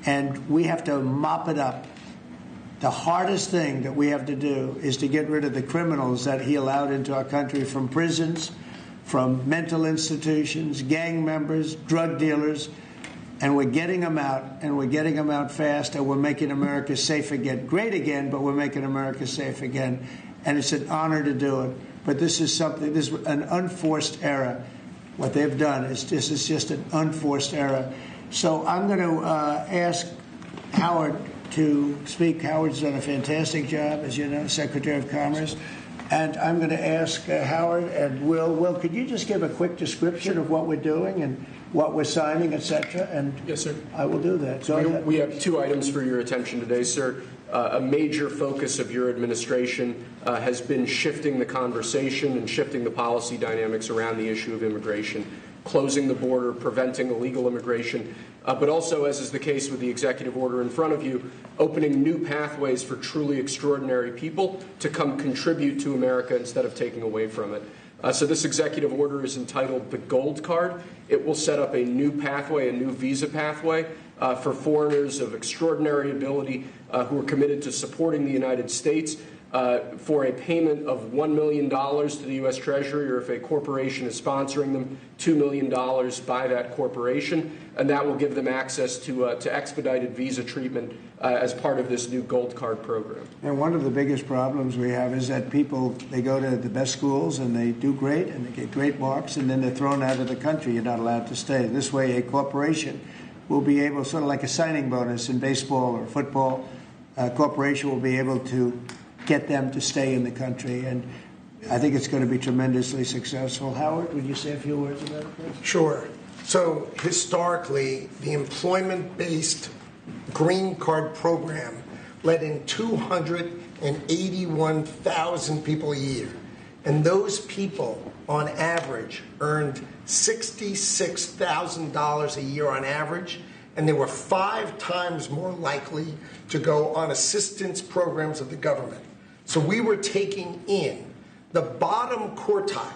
and we have to mop it up. The hardest thing that we have to do is to get rid of the criminals that he allowed into our country from prisons, from mental institutions, gang members, drug dealers, and we're getting them out, and we're getting them out fast, and we're making America safe again. Great again, but we're making America safe again, and it's an honor to do it. But this is an unforced error. What they've done is just an unforced error. So I'm going to ask Howard to speak. Howard's done a fantastic job, as you know, Secretary of Commerce. And I'm going to ask Howard and Will, could you just give a quick description of what we're doing and what we're signing, et cetera? And yes, sir. I will do that. We have 2 items for your attention today, sir. A major focus of your administration has been shifting the conversation and shifting the policy dynamics around the issue of immigration, closing the border, preventing illegal immigration, but also, as is the case with the executive order in front of you, opening new pathways for truly extraordinary people to come contribute to America instead of taking away from it. So this executive order is entitled the Gold Card. It will set up a new pathway, a new visa pathway for foreigners of extraordinary ability who are committed to supporting the United States for a payment of $1 million to the U.S. Treasury, or if a corporation is sponsoring them, $2 million by that corporation, and that will give them access to expedited visa treatment as part of this new Gold Card program. And one of the biggest problems we have is that people, they go to the best schools and they do great and they get great marks, and then they're thrown out of the country. You're not allowed to stay. This way, a corporation will be able, sort of like a signing bonus in baseball or football, a corporation will be able to get them to stay in the country. And I think it's going to be tremendously successful. Howard, would you say a few words about it, please? Sure. So historically, the employment-based green card program let in 281,000 people a year. And those people, on average, earned $66,000 a year on average, and they were 5 times more likely to go on assistance programs of the government. So we were taking in the bottom quartile,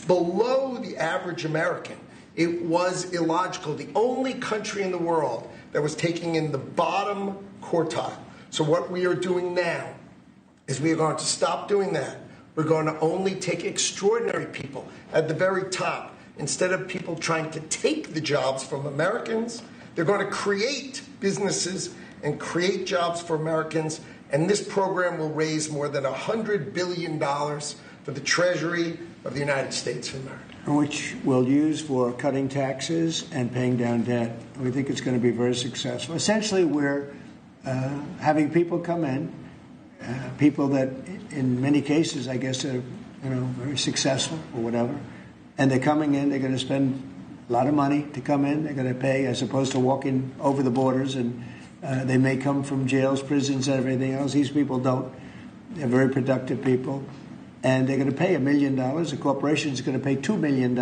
below the average American. It was illogical. The only country in the world that was taking in the bottom quartile. So what we are doing now is we are going to stop doing that. We're going to only take extraordinary people at the very top. Instead of people trying to take the jobs from Americans, they're going to create businesses and create jobs for Americans. And this program will raise more than $100 billion for the Treasury of the United States of America. Which we'll use for cutting taxes and paying down debt. We think it's going to be very successful. Essentially, we're having people come in, people that in many cases, I guess, are very successful or whatever, and they're coming in, they're going to spend a lot of money to come in, they're going to pay as opposed to walking over the borders, and they may come from jails, prisons, and everything else. These people don't. They're very productive people. And they're going to pay $1 million. The corporation is going to pay $2 million.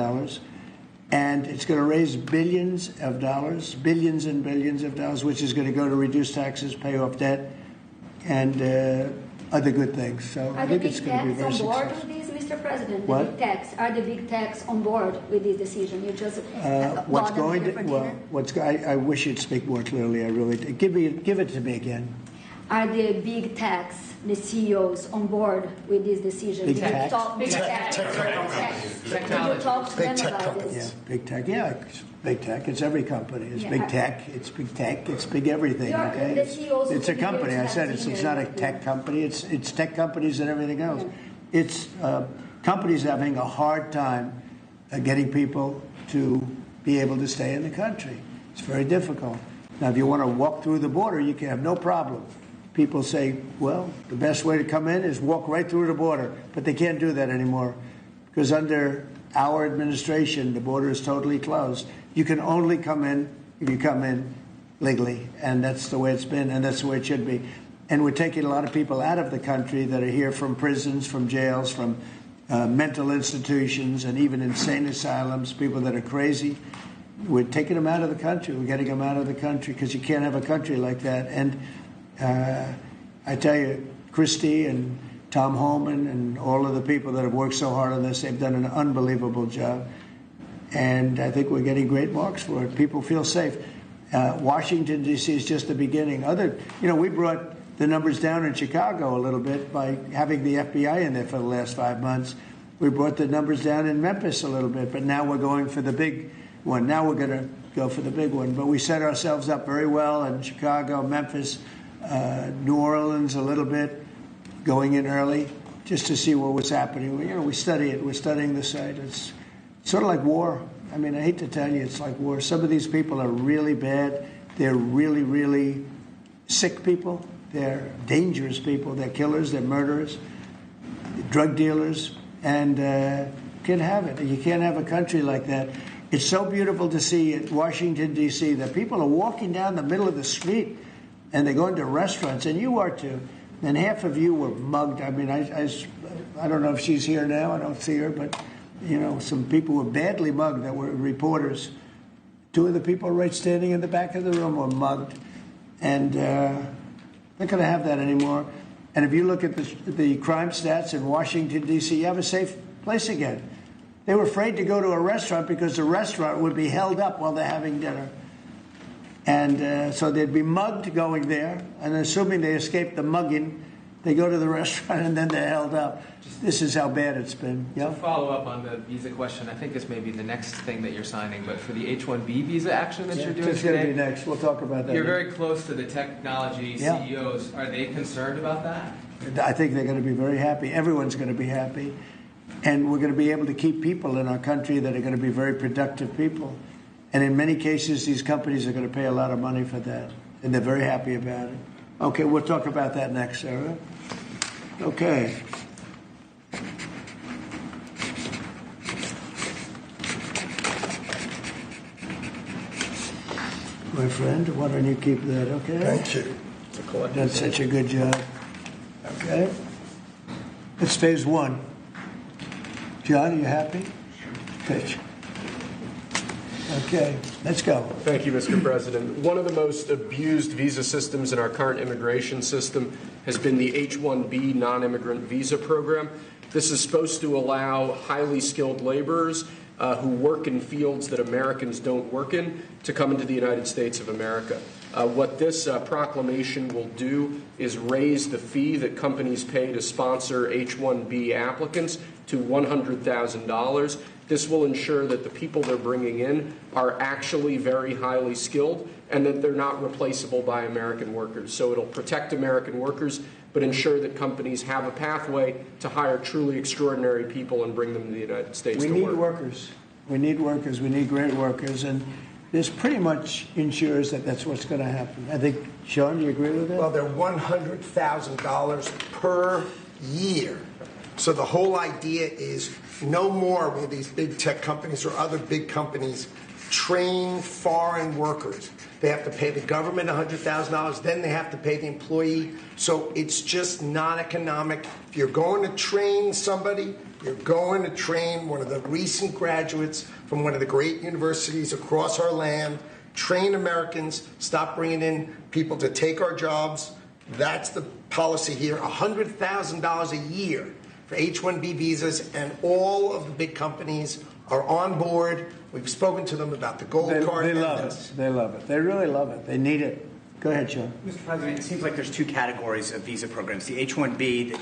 And it's going to raise billions of dollars, billions and billions of dollars, which is going to go to reduce taxes, pay off debt, and other good things. So I think it's going to be very successful. Are the big techs on board with this, Mr. President? What? The big techs, are the big techs on board with this decision? You just what's going to? Well, I wish you'd speak more clearly. I really do. Give it to me again. Are the big techs, the CEOs, on board with this decision? Big tech? Big tech. Did you talk to them about this? Yeah, big tech. Yeah, it's big tech. It's every company. It's big tech. It's big tech. It's big everything. Okay. It's a company. I said it's not a tech company. It's tech companies and everything else. Yeah. It's companies having a hard time getting people to be able to stay in the country. It's very difficult. Now, if you want to walk through the border, you can have no problem. People say, well, the best way to come in is walk right through the border. But they can't do that anymore because under our administration, the border is totally closed. You can only come in if you come in legally, and that's the way it's been, and that's the way it should be. And we're taking a lot of people out of the country that are here from prisons, from jails, from mental institutions and even insane asylums, people that are crazy. We're taking them out of the country. We're getting them out of the country because you can't have a country like that. And I tell you, Christie and Tom Holman and all of the people that have worked so hard on this, they've done an unbelievable job. And I think we're getting great marks for it. People feel safe. Washington, D.C. is just the beginning. We brought the numbers down in Chicago a little bit by having the FBI in there for the last 5 months. We brought the numbers down in Memphis a little bit, but now we're going for the big one. Now we're going to go for the big one. But we set ourselves up very well in Chicago, Memphis, New Orleans a little bit, going in early just to see what was happening. We study it. We're studying the site. It's sort of like war. I mean, I hate to tell you, it's like war. Some of these people are really bad. They're really, really sick people. They're dangerous people. They're killers. They're murderers, drug dealers, and can't have it. You can't have a country like that. It's so beautiful to see at Washington, D.C., that people are walking down the middle of the street and they're going to restaurants, and you are too. And half of you were mugged. I mean, I don't know if she's here now. I don't see her, but, some people were badly mugged that were reporters. 2 of the people right standing in the back of the room were mugged. And not going to have that anymore. And if you look at the crime stats in Washington, D.C., you have a safe place again. They were afraid to go to a restaurant because the restaurant would be held up while they're having dinner. And so they'd be mugged going there, and assuming they escaped the mugging, they go to the restaurant and then they're held up. This is how bad it's been. To follow up on the visa question, I think this may be the next thing that you're signing, but for the H-1B visa action that you're doing it's today, going to be next. We'll talk about that. You're very close to the technology CEOs. Are they concerned about that? I think they're going to be very happy. Everyone's going to be happy. And we're going to be able to keep people in our country that are going to be very productive people. And in many cases, these companies are going to pay a lot of money for that. And they're very happy about it. Okay, we'll talk about that next, Sarah. Okay. My friend, why don't you keep that, okay? Thank you. Done such a good job. Okay. It's phase 1. John, are you happy? Pitch. Okay, let's go. Thank you, Mr. President. One of the most abused visa systems in our current immigration system has been the H-1B non-immigrant visa program. This is supposed to allow highly skilled laborers who work in fields that Americans don't work in to come into the United States of America. What this proclamation will do is raise the fee that companies pay to sponsor H-1B applicants to $100,000. This will ensure that the people they're bringing in are actually very highly skilled and that they're not replaceable by American workers. So it'll protect American workers, but ensure that companies have a pathway to hire truly extraordinary people and bring them to the United States to work. We need workers. We need workers. We need great workers. And this pretty much ensures that that's what's going to happen. I think, Sean, do you agree with that? Well, they're $100,000 per year. So the whole idea is no more will these big tech companies or other big companies train foreign workers. They have to pay the government $100,000, then they have to pay the employee. So it's just not economic. If you're going to train somebody, you're going to train one of the recent graduates from one of the great universities across our land. Train Americans, stop bringing in people to take our jobs. That's the policy here, $100,000 a year for H-1B visas, and all of the big companies are on board. We've spoken to them about the gold card. They love it. They love it. They really love it. They need it. Go ahead, Sean. Mr. President, it seems like there's 2 categories of visa programs. The H-1B that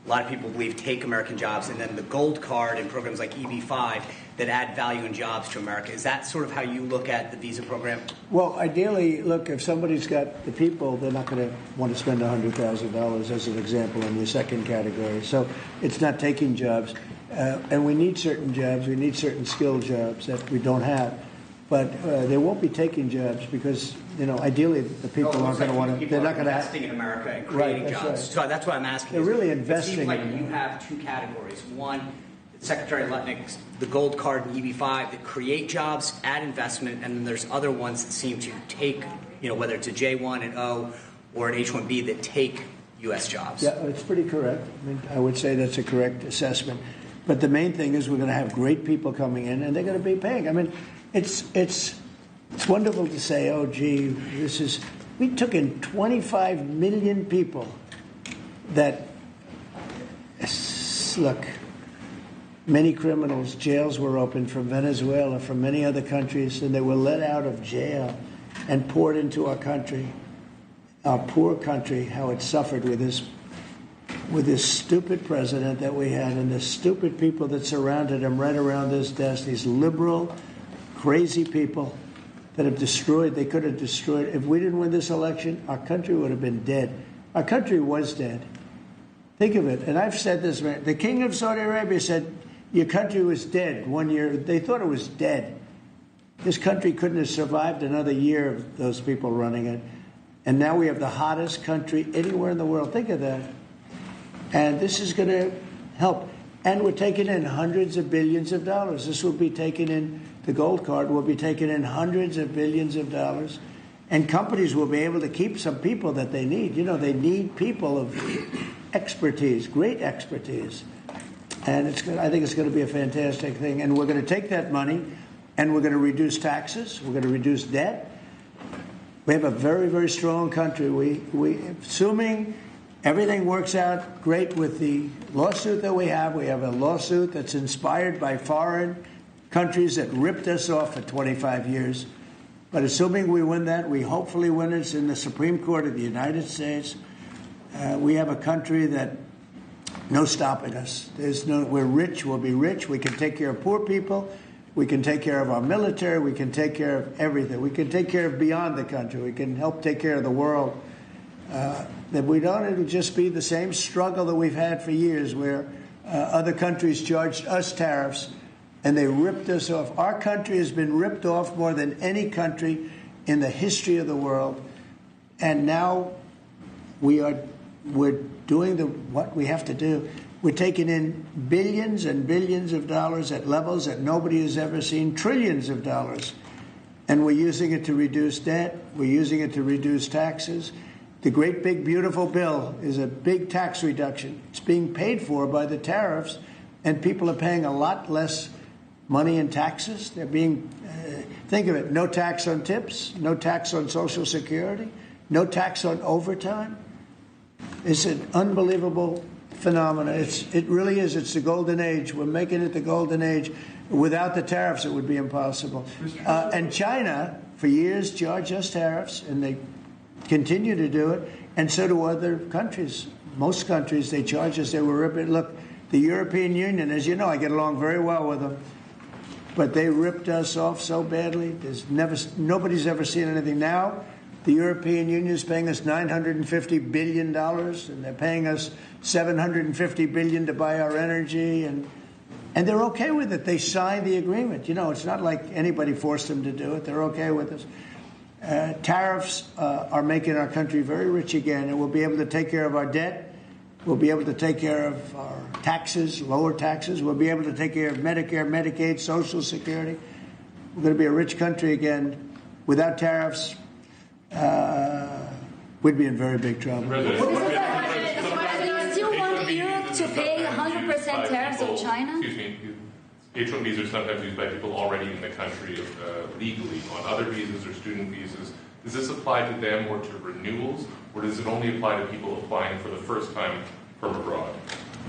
a lot of people believe take American jobs, and then the gold card and programs like EB-5 that add value and jobs to America. Is that sort of how you look at the visa program? Well, ideally, look, if somebody's got the people, they're not going to want to spend $100,000 as an example in the second category. So it's not taking jobs. And we need certain jobs. We need certain skilled jobs that we don't have. But they won't be taking jobs because, ideally the people aren't going to want to. They're not going to investing in America and creating jobs. Right. So that's what I'm asking. They're really investing. It seems like you have 2 categories. One, Secretary Lutnick's, the gold card and EB-5 that create jobs, add investment, and then there's other ones that seem to take, whether it's a J1 and O or an H-1B that take U.S. jobs. Yeah, it's pretty correct. I mean, I would say that's a correct assessment. But the main thing is we're going to have great people coming in, and they're going to be paying. I mean, it's wonderful to say, oh, gee, we took in 25 million people that, look, many criminals, jails were opened from Venezuela, from many other countries, and they were let out of jail and poured into our country, our poor country, how it suffered with this stupid president that we had and the stupid people that surrounded him right around this desk, these liberal, crazy people that have destroyed, they could have destroyed. If we didn't win this election, our country would have been dead. Our country was dead. Think of it. And I've said this, the king of Saudi Arabia said, your country was dead 1 year. They thought it was dead. This country couldn't have survived another year of those people running it. And now we have the hottest country anywhere in the world. Think of that. And this is going to help. And we're taking in hundreds of billions of dollars. This will be taken in, the gold card will be taking in hundreds of billions of dollars. And companies will be able to keep some people that they need. You know, they need people of expertise, great expertise. And I think it's going to be a fantastic thing. And we're going to take that money and we're going to reduce taxes. We're going to reduce debt. We have a very, very strong country. We assuming everything works out great with the lawsuit that we have a lawsuit that's inspired by foreign countries that ripped us off for 25 years. But assuming we win that, we hopefully win it in the Supreme Court of the United States. We have a country that no stopping us. We're rich. We'll be rich. We can take care of poor people. We can take care of our military. We can take care of everything. We can take care of beyond the country. We can help take care of the world. That we don't, it'll just be the same struggle that we've had for years where other countries charged us tariffs and they ripped us off. Our country has been ripped off more than any country in the history of the world. And now we're doing what we have to do. We're taking in billions and billions of dollars at levels that nobody has ever seen, trillions of dollars. And we're using it to reduce debt. We're using it to reduce taxes. The great big beautiful bill is a big tax reduction. It's being paid for by the tariffs, and people are paying a lot less money in taxes. They're being, think of it, no tax on tips, no tax on Social Security, no tax on overtime. It's an unbelievable phenomenon. It really is. It's the golden age. We're making it the golden age. Without the tariffs, it would be impossible. And China, for years, charged us tariffs, and they continue to do it, and so do other countries. Most countries, they charge us. They were ripping. Look, the European Union, as you know, I get along very well with them, but they ripped us off so badly. Nobody's ever seen anything. Now, the European Union is paying us $950 billion, and they're paying us $750 billion to buy our energy, and they're okay with it. They signed the agreement. You know, it's not like anybody forced them to do it. They're okay with us. Tariffs are making our country very rich again, and we'll be able to take care of our debt. We'll be able to take care of our taxes, lower taxes. We'll be able to take care of Medicare, Medicaid, Social Security. We're going to be a rich country again. Without tariffs, we'd be in very big trouble. Do you still want Europe to pay 100% tariffs on China? Excuse me. H-1Bs are sometimes used by people already in the country legally on other visas or student visas. Does this apply to them or to renewals, or does it only apply to people applying for the first time from abroad?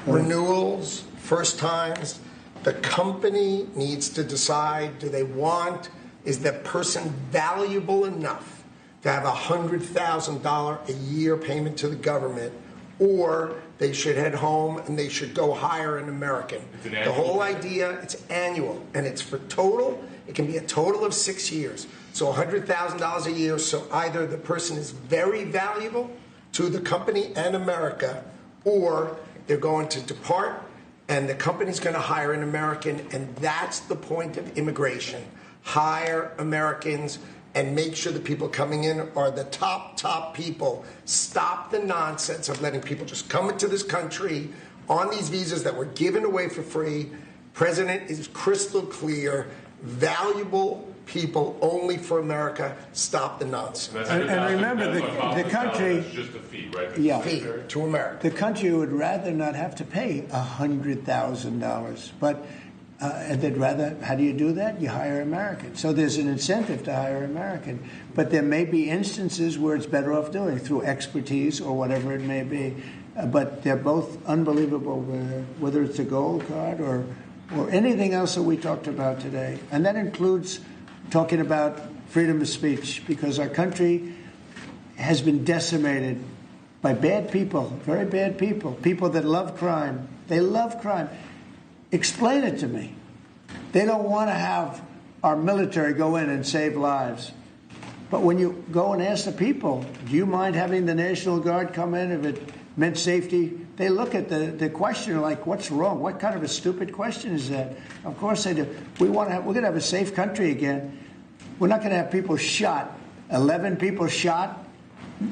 Renewals, first times. The company needs to decide, is that person valuable enough to have a $100,000 a year payment to the government, or they should head home and they should go hire an American. The whole idea, it's annual, and it's for total. It can be a total of 6 years. So $100,000 a year, so either the person is very valuable to the company and America, or they're going to depart and the company's going to hire an American, and that's the point of immigration. Hire Americans and make sure the people coming in are the top people. Stop the nonsense of letting people just come into this country on these visas that were given away for free. President is crystal clear. Valuable people, only for America, stop the nonsense. And remember, the country... It's just a fee, right? Yeah. Fee to America. The country would rather not have to pay $100,000, but and they'd rather. How do you do that? You hire Americans. So there's an incentive to hire American. But there may be instances where it's better off doing it through expertise or whatever it may be. But they're both unbelievable, whether it's a gold card or anything else that we talked about today, and that includes talking about freedom of speech, because our country has been decimated by bad people, very bad people, people that love crime. They love crime. Explain it to me. They don't want to have our military go in and save lives. But when you go and ask the people, do you mind having the National Guard come in if it meant safety? They look at the question like, what's wrong? What kind of a stupid question is that? Of course they do. We're going to have a safe country again. We're not going to have people shot, 11 people shot.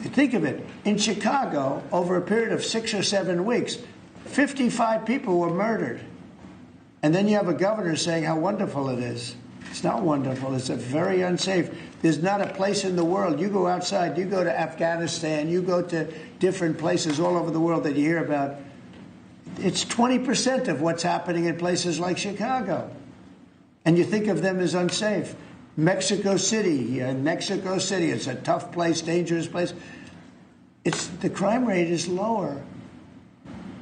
Think of it. In Chicago, over a period of 6 or 7 weeks, 55 people were murdered. And then you have a governor saying how wonderful it is. It's not wonderful. It's very unsafe. There's not a place in the world. You go outside, you go to Afghanistan, you go to different places all over the world that you hear about. It's 20% of what's happening in places like Chicago. And you think of them as unsafe. Mexico City, it's a tough place, dangerous place. The crime rate is lower.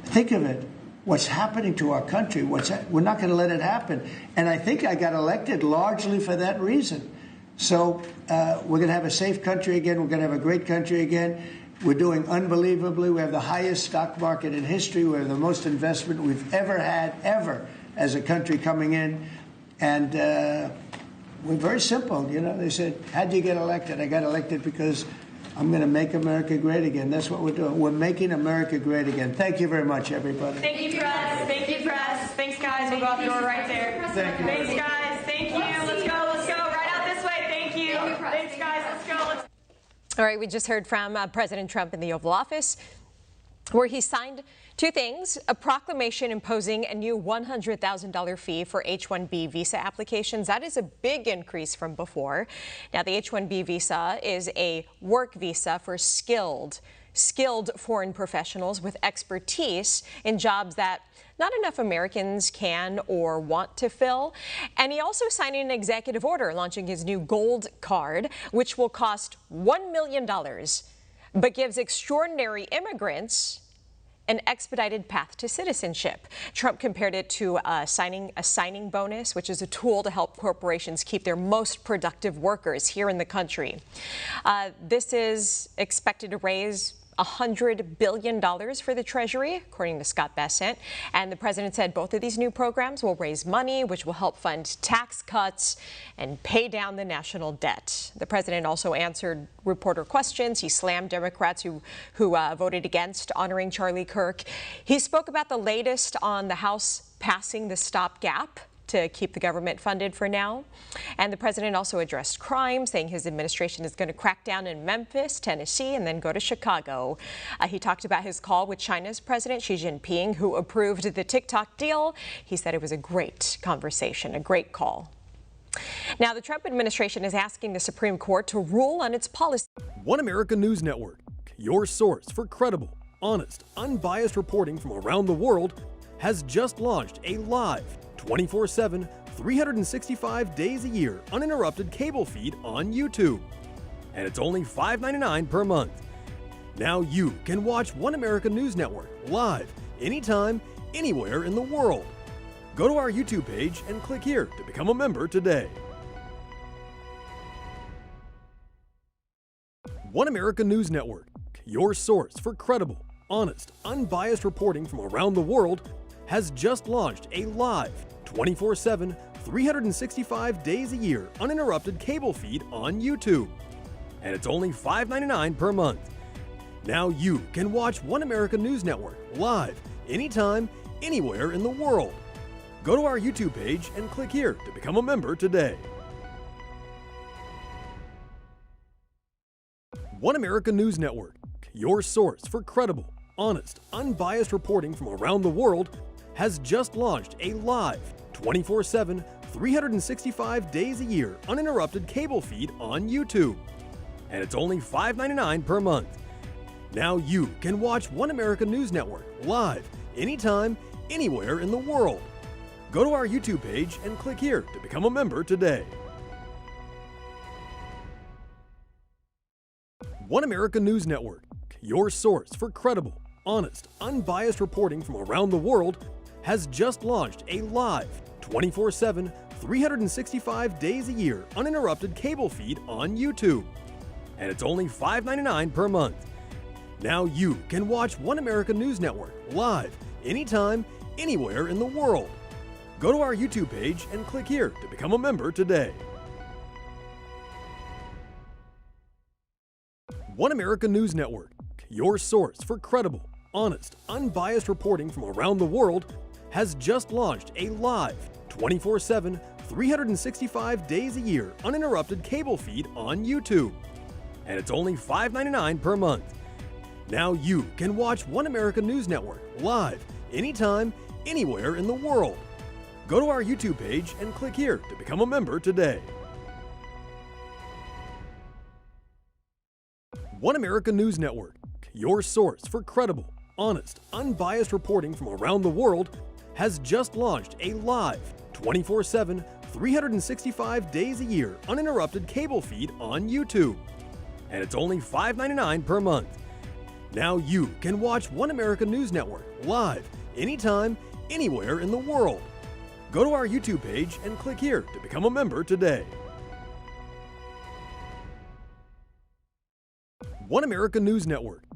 Think of it. What's happening to our country? We're not going to let it happen. And I think I got elected largely for that reason. So we're going to have a safe country again. We're going to have a great country again. We're doing unbelievably. We have the highest stock market in history. We have the most investment we've ever had, ever, as a country coming in. And we're very simple. You know, they said, how'd you get elected? I got elected because I'm going to make America great again. That's what we're doing. We're making America great again. Thank you very much, everybody. Thank you, press. Thank you, press. Thanks, guys. We'll go out the door right there. Thank you. Thanks, guys. Thank you. Let's go. Right out this way. Thank you. Thanks, guys. Let's go. All right, we just heard from President Trump in the Oval Office, where he signed two things: a proclamation imposing a new $100,000 fee for H-1B visa applications. That is a big increase from before. Now, the H-1B visa is a work visa for skilled foreign professionals with expertise in jobs that not enough Americans can or want to fill. And he also signed an executive order launching his new gold card, which will cost $1 million, but gives extraordinary immigrants an expedited path to citizenship. Trump compared it to a signing bonus, which is a tool to help corporations keep their most productive workers here in the country. This is expected to raise $100 billion for the Treasury, according to Scott Bessent. And the president said both of these new programs will raise money, which will help fund tax cuts and pay down the national debt. The president also answered reporter questions. He slammed Democrats who voted against honoring Charlie Kirk. He spoke about the latest on the House passing the stopgap to keep the government funded for now. And the president also addressed crime, saying his administration is going to crack down in Memphis, Tennessee, and then go to Chicago. He talked about his call with China's President Xi Jinping, who approved the TikTok deal. He said it was a great conversation, a great call. Now, the Trump administration is asking the Supreme Court to rule on its policy. One America News Network, your source for credible, honest, unbiased reporting from around the world, has just launched a live 24/7, 365 days a year uninterrupted cable feed on YouTube. And it's only $5.99 per month. Now you can watch One America News Network live, anytime, anywhere in the world. Go to our YouTube page and click here to become a member today. One America News Network, your source for credible, honest, unbiased reporting from around the world, has just launched a live 24/7, 365 days a year uninterrupted cable feed on YouTube. And it's only $5.99 per month. Now you can watch One America News Network live, anytime, anywhere in the world. Go to our YouTube page and click here to become a member today. One America News Network, your source for credible, honest, unbiased reporting from around the world, has just launched a live 24/7, 365 days a year uninterrupted cable feed on YouTube. And it's only $5.99 per month. Now you can watch One America News Network live, anytime, anywhere in the world. Go to our YouTube page and click here to become a member today. One America News Network, your source for credible, honest, unbiased reporting from around the world, has just launched a live, 24/7, 365 days a year uninterrupted cable feed on YouTube. And it's only $5.99 per month. Now you can watch One America News Network live, anytime, anywhere in the world. Go to our YouTube page and click here to become a member today. One America News Network, your source for credible, honest, unbiased reporting from around the world, has just launched a live, 24/7, 365 days a year uninterrupted cable feed on YouTube. And it's only $5.99 per month. Now you can watch One America News Network live, anytime, anywhere in the world. Go to our YouTube page and click here to become a member today. One America News Network, your source for credible, honest, unbiased reporting from around the world, has just launched a live, 24/7, 365 days a year uninterrupted cable feed on YouTube. And it's only $5.99 per month. Now you can watch One America News Network live, anytime, anywhere in the world. Go to our YouTube page and click here to become a member today. One America News Network,